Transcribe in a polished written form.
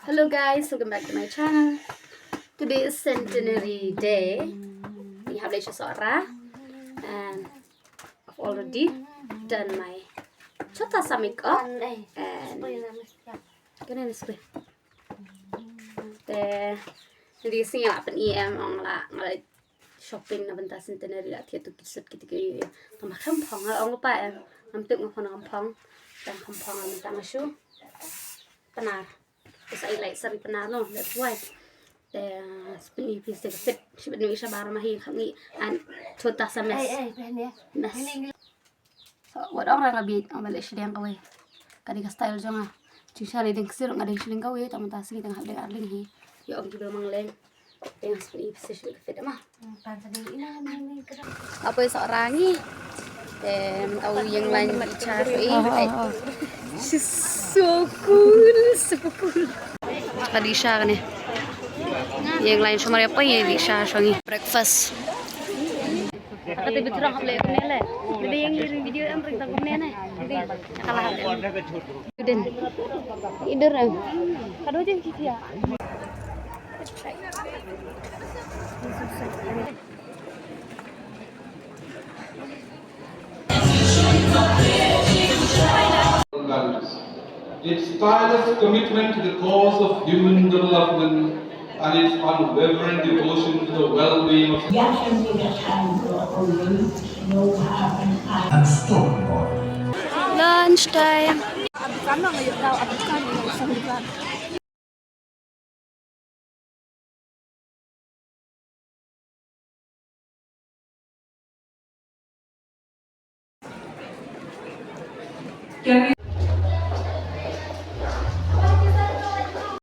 Hello guys, welcome back to my channel. Today is centenary day. We have Malaysia sohra and I've already done my chota sa makeup and ganun spray. Jadi sing la pen EM ong la ngalai shopping na benta centenary la thia tu kisut kitiki tambah kampong la ong pa em amtuk ngapon kampong dan kampong am ta masu penar. Is I like sari penar no, that's why. Spinny piece of fit. She would make a bar mahi kami and chota sa mess. So what orang rabi ang Malaysia yang kawai. Kadi ka style jonga. Chisha ni ding sirong ading siling kawai tamu tasing tengah ding arling hi. Ya om juga mangleng. Tengah spinny piece of fit mah. Apa yang seorang ni? Tahu yang lain cari. She's so cool, super cool. Kadisha kan ni. Yang lain cuma apa ya Kadisha shangi breakfast. Kata betul orang boleh kene le. Jadi yang di video yang berita kene ne. Jadi kalah hati. Iden. Ider. Kado je kiki ya. Its tireless commitment to the cause of human development and its unwavering devotion to the well-being of Lunch time. Can we